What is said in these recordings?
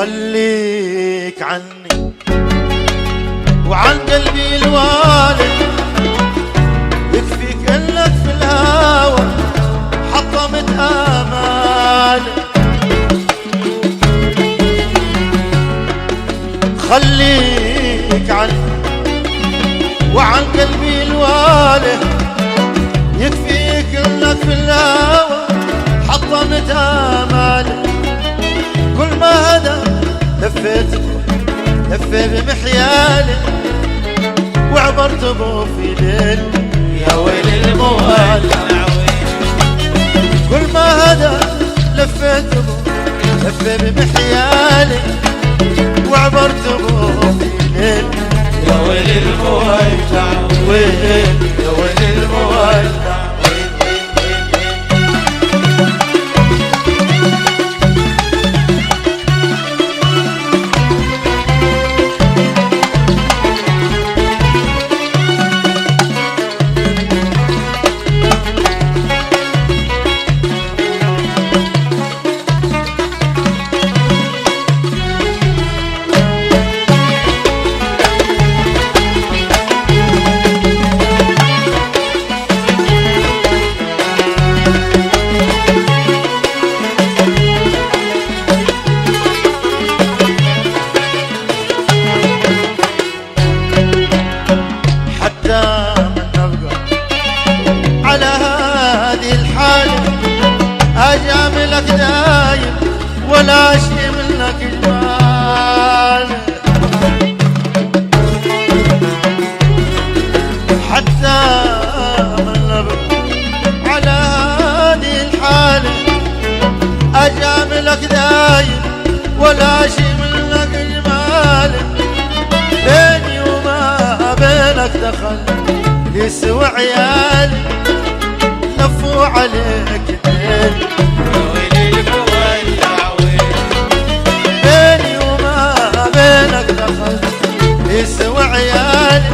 خليك عني وعن قلبي الوالد، يكفيك انك في الهوى حطمت امالي. خليك عني وعن قلبي الوالد، يكفيك انك في الهوى حطمت امالي. كل ما هدى لفيت بمحيالي وعبرت بو في ليل يا ويل الموال. كل ما هدى لفيت بمحيالي وعبرت بو في ليل يا ويل الموال. ويل يا ويل الموال. على هذه الحالة أجاملك دايم ولا شي منك المال. حتى من نبقى على هذه الحالة أجاملك دايم ولا شي منك المال. بيني وما بينك دخل يسوى عيالي لفوا عليك الليل يا ويلي المولع. بيني وما بينك دخل يسوى عيالي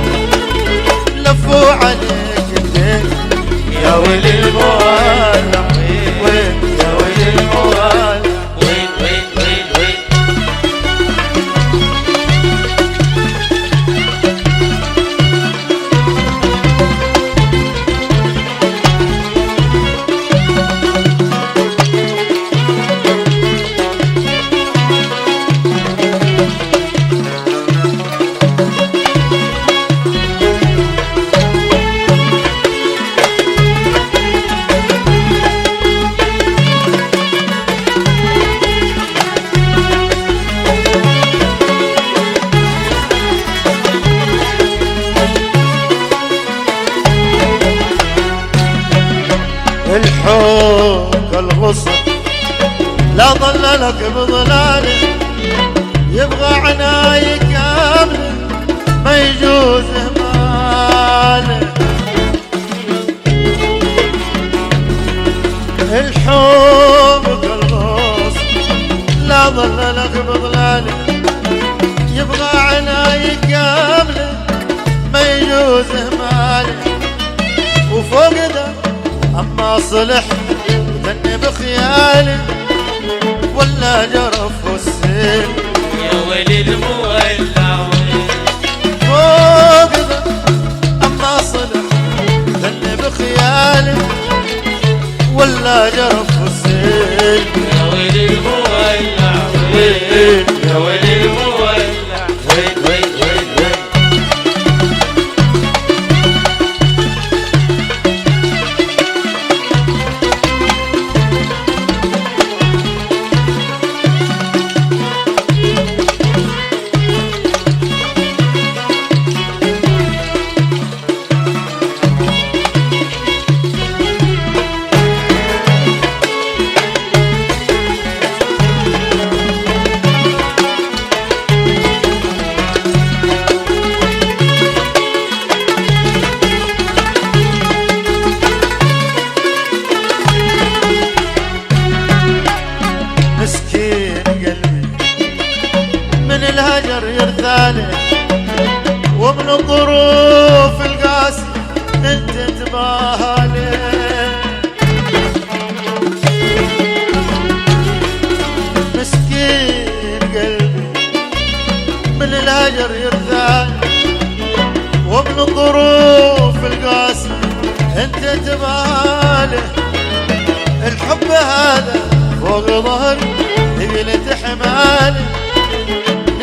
لفوا عليك الليل يا ويلي المولع. وين يا ويلي المولع. وين وين وين وين. الحب كالغصن لا ظل لك بظلاله، يبغى عناية كاملة ما يجوز إهماله. الحب كالغصن لا ظل لك بظلاله، يبغى عناية كاملة ما يجوز إهماله. وفوق ده أما صلح ذني بخيالي ولا جرف السيل يا ويلي المولع. فوق ذا أما صلح ذني بخيالي ولا جرف السيل يا ويلي المولع. يا ويلي المولع. وين وين وين وين. الهجر يرثاله ومن الظروف القاسية انت تباهله. مسكين قلبي بهذا فوق ظهري ثقلت حمالي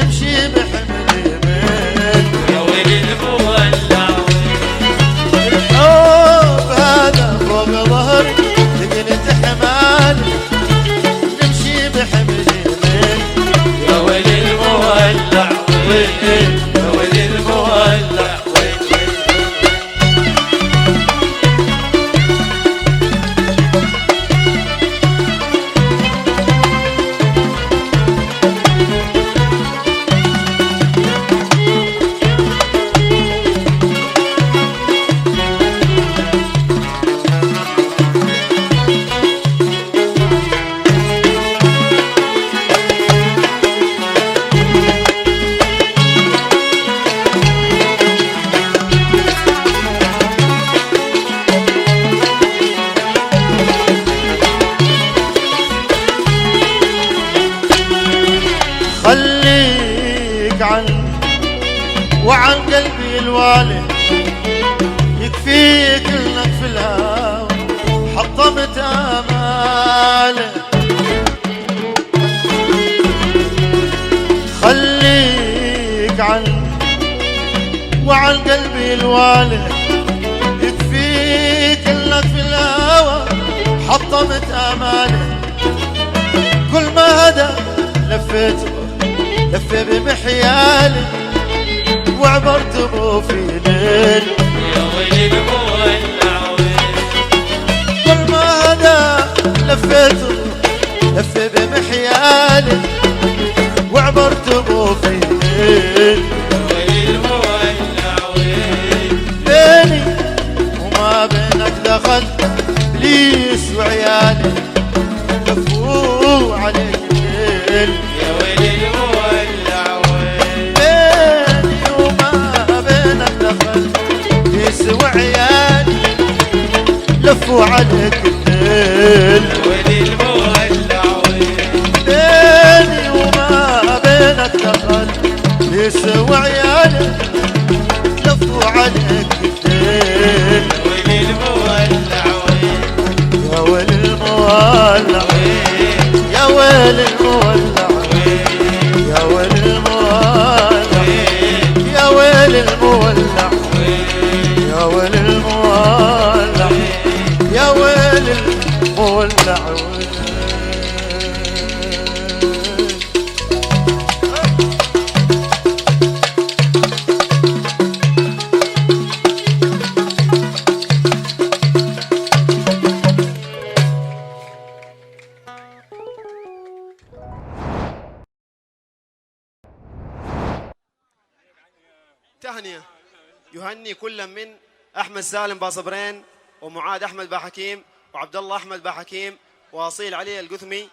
نمشي بحمل يمين يا ويل المولع الحب هذا فوق ظهري ثقلت حمالي نمشي بحمل يمين يا ويل المولع وين يا ويل المولع وين خليك عني وعن قلبي الوالي يكفيك انك في الهوى حطمت امالي خليك عني وعن قلبي الوالي يكفيك انك في الهوى حطمت امالي كل ما هدى لفيت بمحيالي وعبرت بو في ليل يا ويل المولع وين كل ما هدى لفيت بمحيالي وعبرت بو في ليل يا ويل المولع وين بيني وما بينك دخل ابليس وعيالي لفوا عليك الليل يا ويل المولع وين بيني وما بينك دخل ابليس وعيالي لفوا عليك الليل يا ويل المولع وين بيني وما بينك دخل ابليس وعيالي لفوا عليك الليل يا ويل المولع وين يا ويل المولع وين يا ويل المولع وين يا ويل المولع وين يا ويل المولع وين يا ويل المولع يا ويل المولع تهنئة يهني كل من أحمد سالم باصبرين ومعاد أحمد باحكيم وعبد الله أحمد باحكيم وأصيل علي القثمي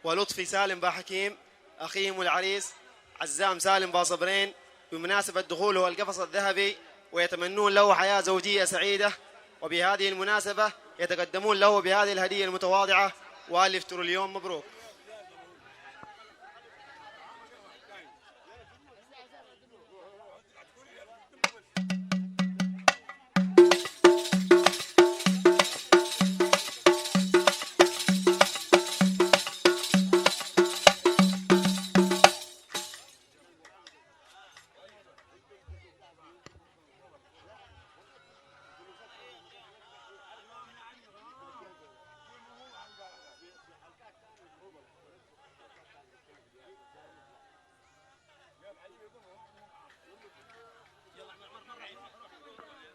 ولطفي سالم باحكيم أخيهم العريس عزام سالم باصبرين بمناسبة دخوله القفص الذهبي ويتمنون له حياة زوجية سعيدة وبهذه المناسبة يتقدمون له بهذه الهدية المتواضعة وألف تريليون مبروك.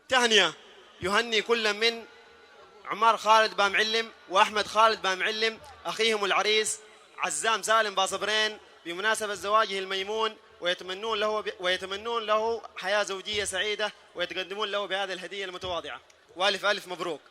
تهنئة يهني كل من عمار خالد بامعلم وأحمد خالد بامعلم أخيهم العريس عزام سالم باصبرين بمناسبة زواجه الميمون ويتمنون له حياة زوجية سعيدة ويتقدمون له بهذه الهدية المتواضعة وألف ألف مبروك.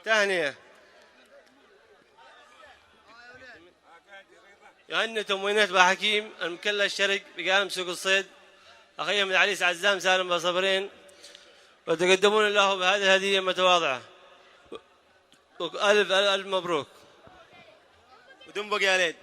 تهنئة. يهنئ تموينات بحكيم المكلا الشرق بقام سوق الصيد أخيهم العريس عزام سالم بصبرين، وتقدمون له بهذه الهدية المتواضعة. ألف ألف مبروك. ودنبق يا ليد.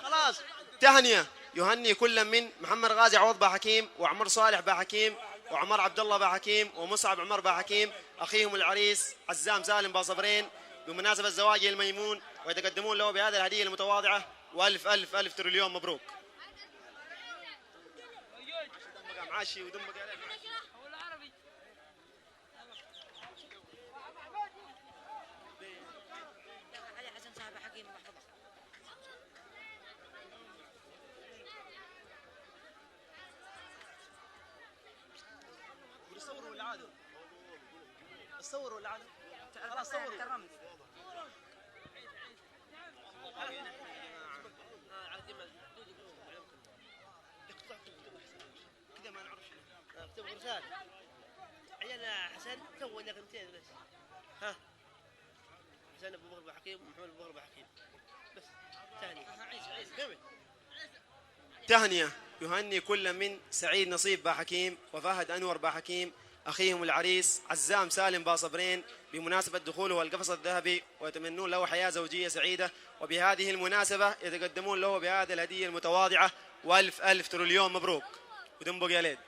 خلاص. تهنئة يهني كل من محمد غازي عوض بحكيم، وعمر صالح بحكيم، وعمر عبد الله بحكيم، ومصعب عمر بحكيم اخيهم العريس عزام سالم باصبرين بمناسبة زواجه الميمون، ويتقدمون له بهذه الهدية المتواضعة، والف الف الف تريليون مبروك. معاشي ودنبق يا ليد. صوروا ولا عادوا؟ صوروا ولا عادوا؟ خلاص صوروا. كذا ما نعرف شنو. اكتب رسالة. عيال حسن تو نغمتين بس. ها. حسن ابو بكر بحكيم ومحمد ابو بكر بحكيم. بس تهنئة. تهنئة يهني كل من سعيد نصيب بحكيم وفهد أنور بحكيم أخيهم العريس عزام سالم باصبرين بمناسبة دخوله القفص الذهبي، ويتمنون له حياة زوجية سعيدة، وبهذه المناسبة يتقدمون له بهذه الهدية المتواضعة، والف ألف تريليون مبروك. ودنبق يا ليد.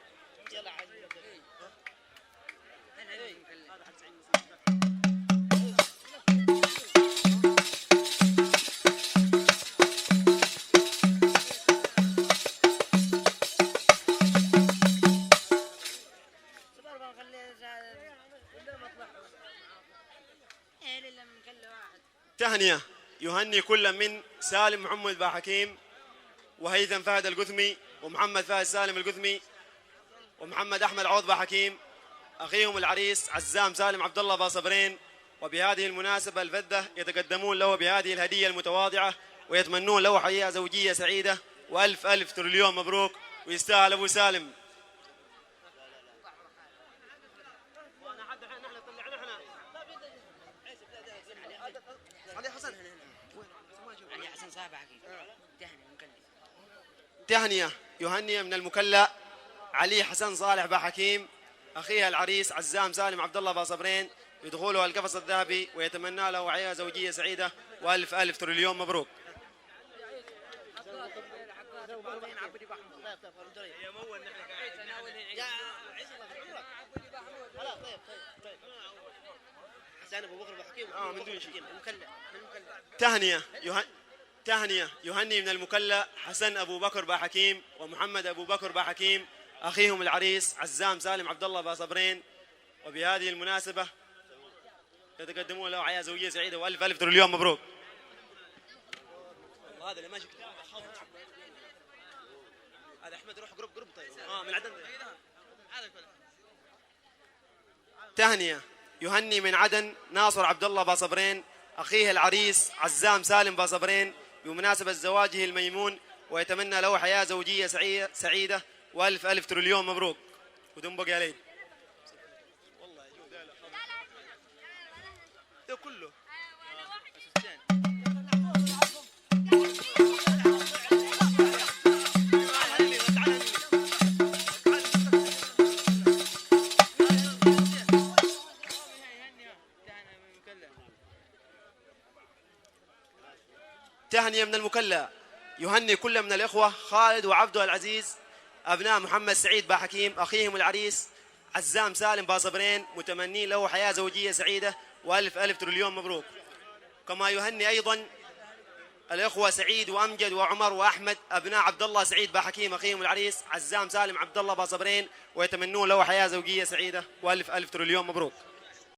تهنئة يهني كل من سالم محمد باحكيم، وهيثم فهد القثمي، ومحمد فهد سالم القثمي، ومحمد أحمد عوض باحكيم أخيهم العريس عزام سالم عبد الله باصبرين، وبهذه المناسبة الفذة يتقدمون له بهذه الهدية المتواضعة، ويتمنون له حياة زوجية سعيدة، والف ألف تريليون مبروك، ويستاهل أبو سالم. تهنئة يهني من المكلا علي حسن صالح بحكيم أخيها العريس عزام سالم عبد الله باصبرين بدخوله القفص الذهبي، ويتمنى له حياة زوجية سعيدة، والف ألف تريليون مبروك. تهنئة يهني من المكلا حسن أبو بكر بحكيم ومحمد أبو بكر بحكيم أخيهم العريس عزام سالم عبد الله باصبرين، وبهذه المناسبة يتقدمون له حياة زوجية سعيدة، والف ألف تريليون مبروك. هذا اللي ماشي هذا أحمد روح قرب طيب. من عدن. تهنئة يهني من عدن ناصر عبد الله باصبرين أخيه العريس عزام سالم باصبرين بمناسبة زواجه الميمون، ويتمنى له حياة زوجية سعيدة، والف ألف تريليون مبروك. ودنبق يا ليد. والله ده كله. تهنئة من المكلا يهني كل من الإخوة خالد وعبده العزيز أبناء محمد سعيد باحكيم أخيهم العريس عزام سالم باصبرين، متمنين له حياة زوجية سعيدة، والف ألف تريليون مبروك. كما يهني أيضا الإخوة سعيد وأمجد وعمر وأحمد أبناء عبد الله سعيد باحكيم أخيهم العريس عزام سالم عبد الله باصبرين، ويتمنون له حياة زوجية سعيدة، وألف ألف تريليون مبروك.